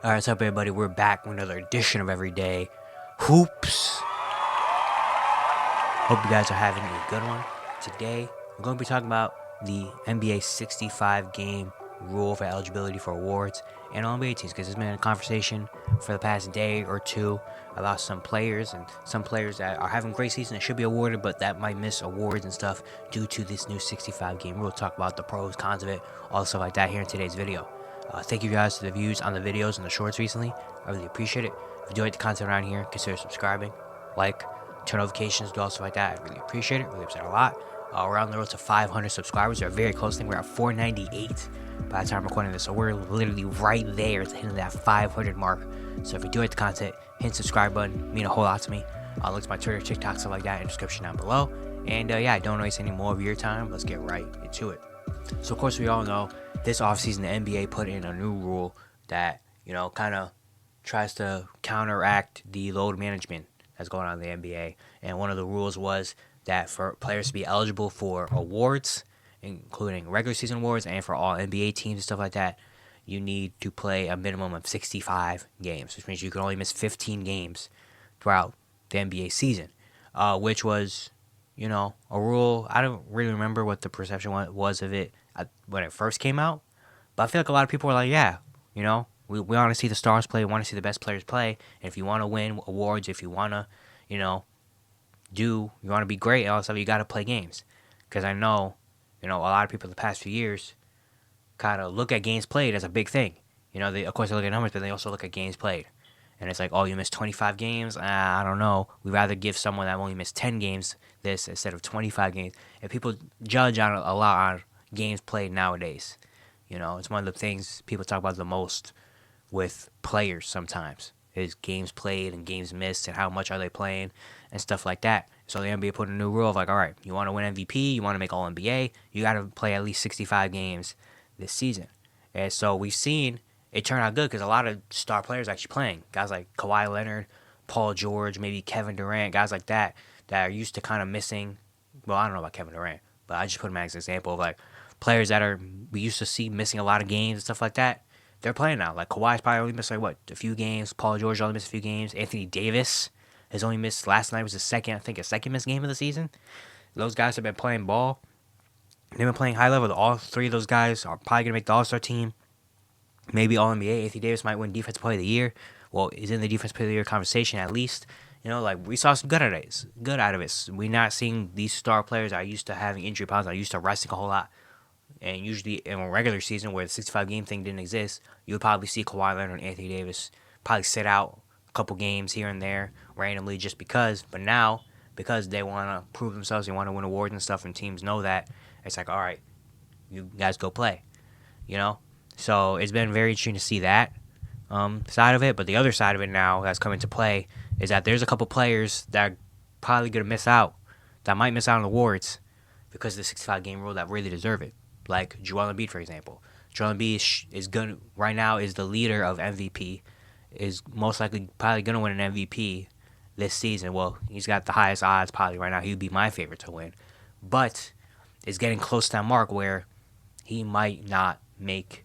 Alright, what's up everybody? We're back with another edition of Everyday Hoops. Hope you guys are having a good one. Today, we're going to be talking about the NBA 65 game rule for eligibility for awards and all NBA teams, because there's been a conversation for the past day or two about some players that are having great seasons and should be awarded, but that might miss awards and stuff due to this new 65 game rule. We'll talk about the pros, cons of it, all stuff like that here in today's video. Thank you guys for the views on the videos and the shorts recently. I really appreciate it. If you do like the content around here, consider subscribing, like, turn notifications, do all stuff like that. I really appreciate it. Really appreciate it a lot. We're on the road to 500 subscribers. We're very close. I think we're at 498 by the time I'm recording this. So we're literally right there to hitting that 500 mark. So if you do like the content, hit the subscribe button. It means a whole lot to me. Links to my Twitter, TikTok, stuff like that in the description down below. And yeah, I don't waste any more of your time. Let's get right into it. So of course we all know this offseason the NBA put in a new rule that, kind of tries to counteract the load management that's going on in the NBA. And one of the rules was that for players to be eligible for awards, including regular season awards and for all NBA teams and stuff like that, you need to play a minimum of 65 games, which means you can only miss 15 games throughout the NBA season, which was, a rule. I don't really remember what the perception was of it when it first came out, but I feel like a lot of people were like, yeah, we want to see the stars play, we want to see the best players play, and if you want to win awards, if you want to, you want to be great and all that stuff, you got to play games. Because I know, a lot of people in the past few years kind of look at games played as a big thing. They of course they look at numbers, but they also look at games played. And it's like, oh, you missed 25 games? I don't know. We'd rather give someone that only missed 10 games this instead of 25 games. And people judge on a lot on games played nowadays. It's one of the things people talk about the most with players sometimes is games played and games missed and how much are they playing and stuff like that. So the NBA put a new rule of like, all right, you want to win MVP, you want to make All NBA, you got to play at least 65 games this season. And so we've seen it turn out good because a lot of star players are actually playing. Guys like Kawhi Leonard, Paul George, maybe Kevin Durant, guys like that are used to kind of missing. Well, I don't know about Kevin Durant, but I just put him as an example of like players that we used to see missing a lot of games and stuff like that. They're playing now. Like Kawhi's probably only missed a few games. Paul George only missed a few games. Anthony Davis has only missed last night was his second missed game of the season. Those guys have been playing ball. They've been playing high level. All three of those guys are probably gonna make the All-Star team. Maybe All NBA. Anthony Davis might win Defensive Player of the Year. Well, he's in the Defensive Player of the Year conversation at least. Like we saw some good out of it. We're not seeing these star players that are used to having injury problems, are used to resting a whole lot. And usually in a regular season where the 65 game thing didn't exist, you would probably see Kawhi Leonard and Anthony Davis probably sit out a couple games here and there randomly just because. But now, because they want to prove themselves, they want to win awards and stuff, and teams know that, it's like, all right, you guys go play, So it's been very interesting to see that side of it. But the other side of it now that's come into play is that there's a couple players that are probably going to miss out, that might miss out on awards because of the 65 game rule that really deserve it. Like Joel Embiid, for example. Joel Embiid is gonna right now is the leader of MVP, is most likely probably gonna win an MVP this season. Well, he's got the highest odds probably right now. He would be my favorite to win, but it's getting close to that mark where he might not make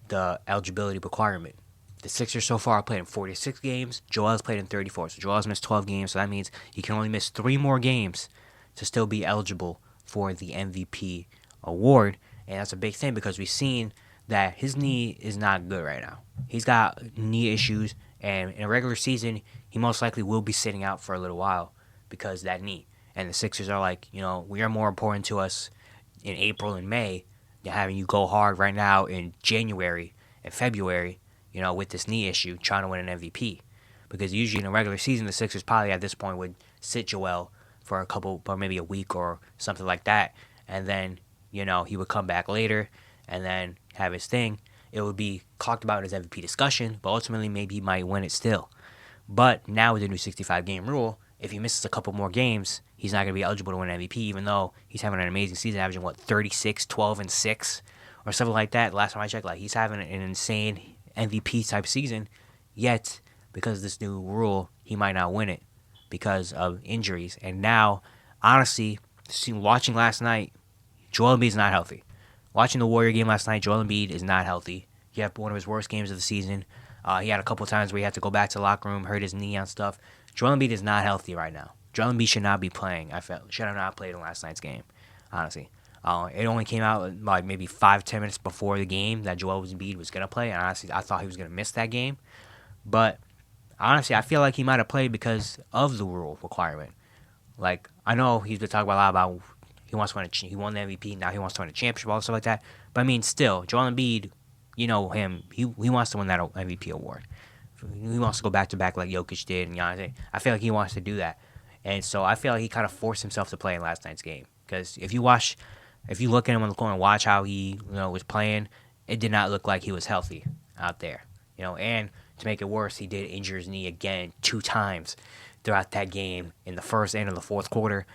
the eligibility requirement. The Sixers so far played in 46 games. Joel's played in 34, so Joel's missed 12 games. So that means he can only miss 3 more games to still be eligible for the MVP award, and that's a big thing because we've seen that his knee is not good right now. He's got knee issues, and in a regular season, he most likely will be sitting out for a little while because of that knee. And the Sixers are like, we are more important to us in April and May than having you go hard right now in January and February, with this knee issue, trying to win an MVP. Because usually in a regular season, the Sixers probably at this point would sit Joel for maybe a week or something like that, and then he would come back later and then have his thing. It would be talked about in his MVP discussion, but ultimately maybe he might win it still. But now with the new 65 game rule, if he misses a couple more games, he's not going to be eligible to win MVP, even though he's having an amazing season, averaging 36, 12, and 6, or something like that. Last time I checked, he's having an insane MVP type season. Yet, because of this new rule, he might not win it because of injuries. And now, honestly, watching last night, Joel Embiid is not healthy. Watching the Warrior game last night, Joel Embiid is not healthy. He had one of his worst games of the season. He had a couple times where he had to go back to the locker room, hurt his knee on stuff. Joel Embiid is not healthy right now. Joel Embiid should not be playing. I felt should have not played in last night's game, honestly. It only came out like maybe 5-10 minutes before the game that Joel Embiid was gonna play, and honestly, I thought he was gonna miss that game. But honestly, I feel like he might have played because of the rule requirement. Like I know he's been talking a lot about he wants to win. He won the MVP. Now he wants to win a championship, all stuff like that. But I mean, still, Joel Embiid, you know him. He wants to win that MVP award. He wants to go back to back like Jokic did and Giannis. I feel like he wants to do that, and so I feel like he kind of forced himself to play in last night's game. Because if you look at him on the court and watch how he was playing, it did not look like he was healthy out there. And to make it worse, he did injure his knee again 2 times throughout that game in the first and in the fourth quarter.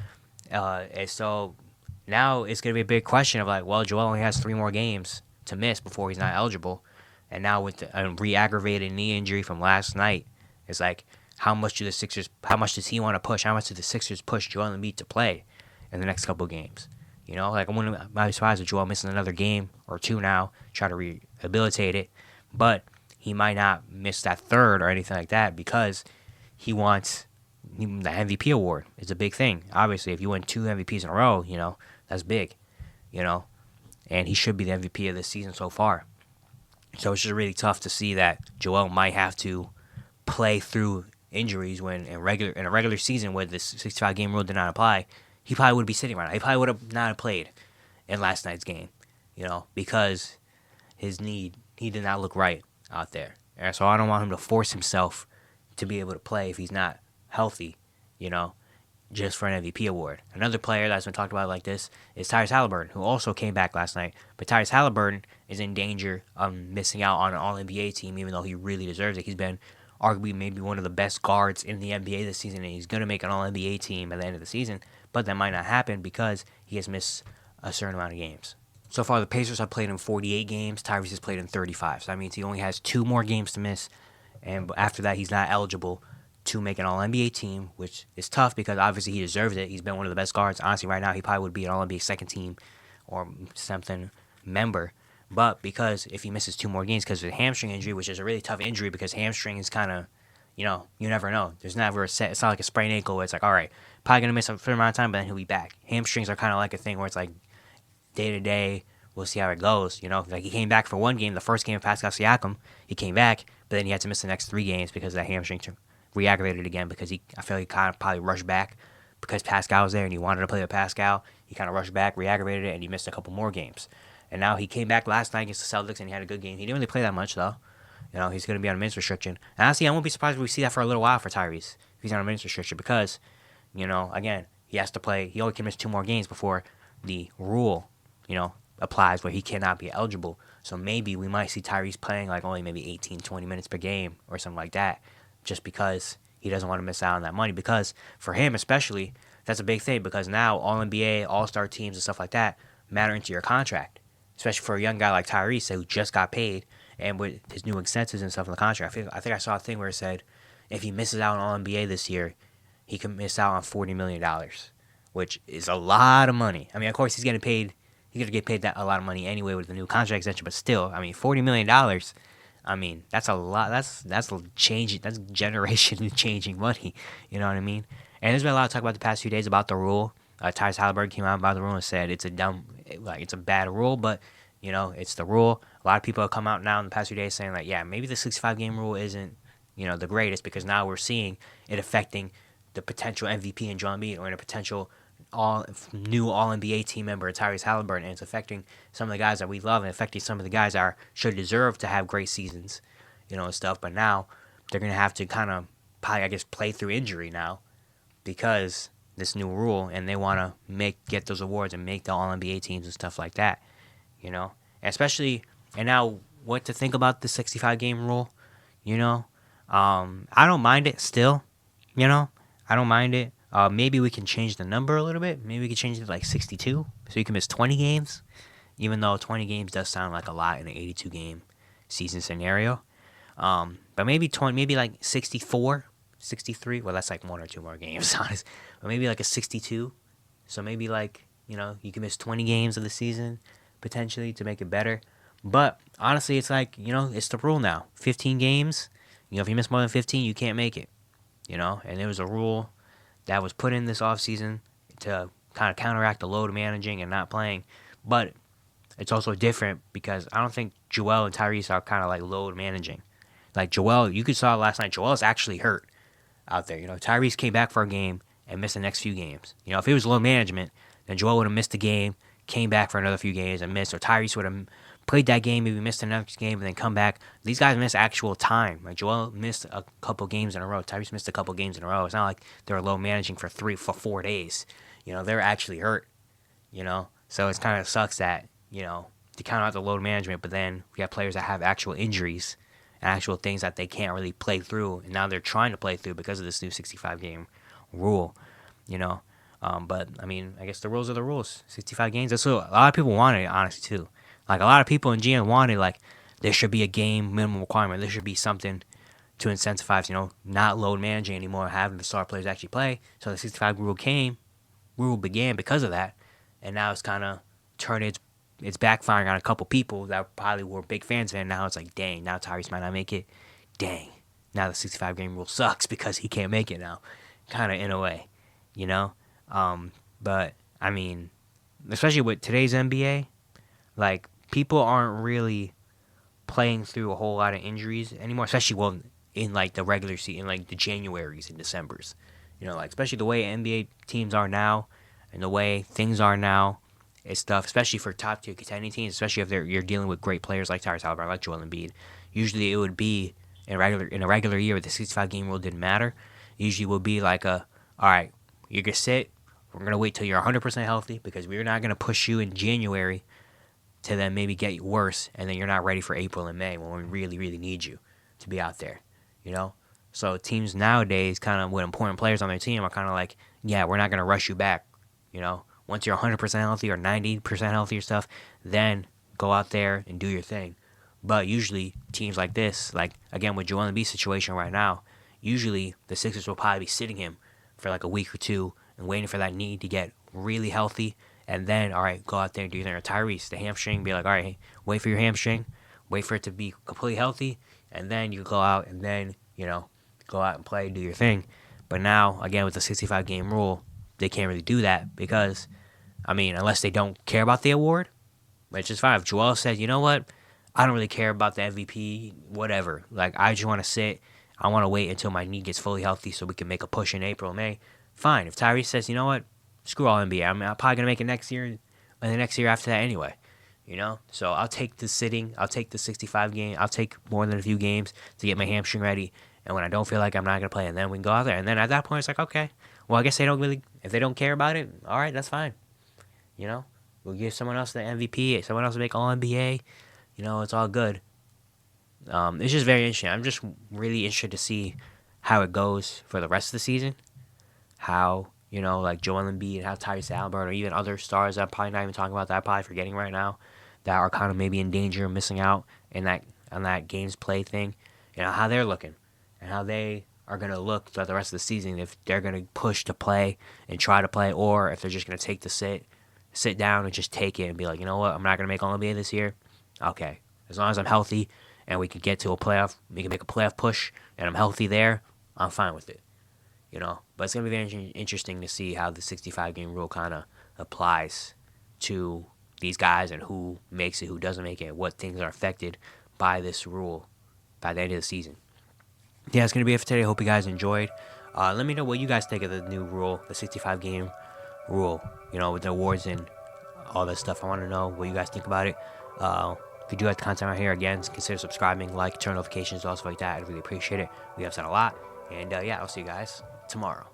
And so now it's going to be a big question of like, well, Joel only has 3 more games to miss before he's not eligible. And now with a re-aggravated knee injury from last night, it's like, how much does he want to push? How much do the Sixers push Joel Embiid to play in the next couple of games? Like I wouldn't be surprised if Joel misses another game or 2 now, try to rehabilitate it. But he might not miss that third or anything like that because he wants the MVP award. It's a big thing. Obviously, if you win 2 MVPs in a row, that's big, and he should be the MVP of this season so far. So it's just really tough to see that Joel might have to play through injuries when in a regular season where this 65 game rule did not apply, he probably would be sitting right now. He probably would have not played in last night's game, because his knee, he did not look right out there. And so I don't want him to force himself to be able to play if he's not healthy, just for an MVP award. Another player that's been talked about like this is Tyrese Halliburton, who also came back last night. But Tyrese Halliburton is in danger of missing out on an All-NBA team, even though he really deserves it. He's been arguably maybe one of the best guards in the NBA this season, and he's going to make an All-NBA team at the end of the season. But that might not happen because he has missed a certain amount of games. So far, the Pacers have played in 48 games. Tyrese has played in 35. So that means he only has 2 more games to miss. And after that, he's not eligible to make an All-NBA team, which is tough because obviously he deserves it. He's been one of the best guards. Honestly, right now, he probably would be an All-NBA second team or something member. But because if he misses 2 more games because of a hamstring injury, which is a really tough injury because hamstring is kind of, you never know. There's never a set. It's not like a sprained ankle where it's like, all right, probably going to miss a certain amount of time, but then he'll be back. Hamstrings are kind of like a thing where it's like day to day, we'll see how it goes. Like he came back for 1 game, the first game of Pascal Siakam, he came back, but then he had to miss the next 3 games because of that hamstring re-aggravated again because I feel he kind of probably rushed back because Pascal was there and he wanted to play with Pascal. He kind of rushed back, re-aggravated it, and he missed a couple more games. And now he came back last night against the Celtics and he had a good game. He didn't really play that much though. He's going to be on a minutes restriction. And honestly, I won't be surprised if we see that for a little while for Tyrese if he's on a minutes restriction because, again, he has to play. He only can miss 2 more games before the rule, applies where he cannot be eligible. So maybe we might see Tyrese playing like only maybe 18, 20 minutes per game or something like that just because he doesn't want to miss out on that money. Because for him especially, that's a big thing because now All-NBA, All-Star teams and stuff like that matter into your contract, especially for a young guy like Tyrese who just got paid and with his new incentives and stuff in the contract. I think I saw a thing where it said if he misses out on All-NBA this year, he could miss out on $40 million, which is a lot of money. I mean, of course, he's getting paid. He's going to get paid that a lot of money anyway with the new contract extension, but still, I mean, $40 million, I mean, that's a lot. That's changing. That's generation changing money. You know what I mean? And there's been a lot of talk about the past few days about the rule. Tyrese Halliburton came out about the rule and said it's a bad rule, but it's the rule. A lot of people have come out now in the past few days saying like, yeah, maybe the 65 game rule isn't the greatest because now we're seeing it affecting the potential MVP in Joel Embiid or in a potential new All-NBA team member, Tyrese Halliburton, and it's affecting some of the guys that we love and affecting some of the guys that should deserve to have great seasons, and stuff. But now they're going to have to kind of probably, I guess, play through injury now because this new rule, and they want to get those awards and make the All-NBA teams and stuff like that, and especially, and now what to think about the 65-game rule, I don't mind it still, I don't mind it. Maybe we can change the number a little bit. Maybe we can change it to like 62, so you can miss 20 games, even though 20 games does sound like a lot in an 82-game season scenario. But maybe maybe like 64, 63. Well, that's like 1 or 2 more games, honest. But maybe like a 62. So maybe like you can miss 20 games of the season potentially to make it better. But honestly, it's like, it's the rule now. 15 games. If you miss more than 15, you can't make it. And there was a rule that was put in this offseason to kind of counteract the load managing and not playing. But it's also different because I don't think Joel and Tyrese are kind of like load managing. Like Joel, you could saw last night, Joel is actually hurt out there. Tyrese came back for a game and missed the next few games. If it was load management, then Joel would have missed the game, came back for another few games and missed, or Tyrese would have played that game, maybe missed the next game, and then come back. These guys missed actual time. Like Joel missed a couple games in a row. Tyrese missed a couple games in a row. It's not like they were low managing for 4 days. They're actually hurt. So it kind of sucks that to count out the load management, but then we have players that have actual injuries and actual things that they can't really play through, and now they're trying to play through because of this new 65 game rule. But I mean, I guess the rules are the rules. 65 games. That's what a lot of people wanted, honestly, too. Like, a lot of people in GM wanted, like, there should be a game minimum requirement. There should be something to incentivize, not load managing anymore, having the star players actually play. So the 65 rule began because of that. And now it's kind of turned it's backfiring on a couple people that probably were big fans of it. And now it's like, dang, now Tyrese might not make it. Dang, now the 65 game rule sucks because he can't make it now. Kind of in a way, But, I mean, especially with today's NBA, like, people aren't really playing through a whole lot of injuries anymore, especially in like the regular season, like the Januaries and Decembers. Like especially the way NBA teams are now and the way things are now, it's tough, especially for top tier contending teams, especially if you're dealing with great players like Tyrese Haliburton, like Joel Embiid. Usually it would be in a regular year where the 65 game rule didn't matter. Usually it would be like all right, you're gonna sit. We're gonna wait till you're 100% healthy because we're not gonna push you in January to then maybe get worse, and then you're not ready for April and May when we really, really need you to be out there, So teams nowadays, kind of with important players on their team, are kind of like, yeah, we're not going to rush you back, Once you're 100% healthy or 90% healthy or stuff, then go out there and do your thing. But usually teams like this, like, again, with Joel Embiid's situation right now, usually the Sixers will probably be sitting him for like a week or two and waiting for that knee to get really healthy. And then, all right, go out there and do your thing. Or Tyrese, the hamstring, be like, all right, hey, wait for your hamstring, wait for it to be completely healthy, and then you go out and then, go out and play, do your thing. But now, again, with the 65 game rule, they can't really do that because, I mean, unless they don't care about the award, which is fine. If Joel says, you know what, I don't really care about the MVP, whatever. Like, I just want to sit. I want to wait until my knee gets fully healthy so we can make a push in April, May. Fine. If Tyrese says, you know what, screw all NBA. I'm probably going to make it next year and the next year after that anyway. So I'll take the sitting. I'll take the 65 game. I'll take more than a few games to get my hamstring ready. And when I don't feel like I'm not going to play, and then we can go out there. And then at that point, it's like, okay, well, I guess if they don't care about it, all right, that's fine. We'll give someone else the MVP. Someone else will make all NBA. It's all good. It's just very interesting. I'm just really interested to see how it goes for the rest of the season. How, like Joel Embiid and how Tyrese Haliburton or even other stars that I'm probably not even talking about that I'm probably forgetting right now that are kind of maybe in danger of missing out on that games play thing. How they're looking and how they are going to look throughout the rest of the season, if they're going to push to play and try to play, or if they're just going to take the sit down and just take it and be like, you know what, I'm not going to make All-NBA this year. Okay, as long as I'm healthy and we can get to a playoff, we can make a playoff push and I'm healthy there, I'm fine with it. But it's going to be very interesting to see how the 65 game rule kind of applies to these guys and who makes it, who doesn't make it, what things are affected by this rule by the end of the season. Yeah, it's going to be it for today. Hope you guys enjoyed. Let me know what you guys think of the new rule, the 65 game rule, with the awards and all that stuff. I want to know what you guys think about it. If you do like the content right here, again, consider subscribing, turn notifications, also like that. I'd really appreciate it. We have said a lot. And yeah, I'll see you guys tomorrow.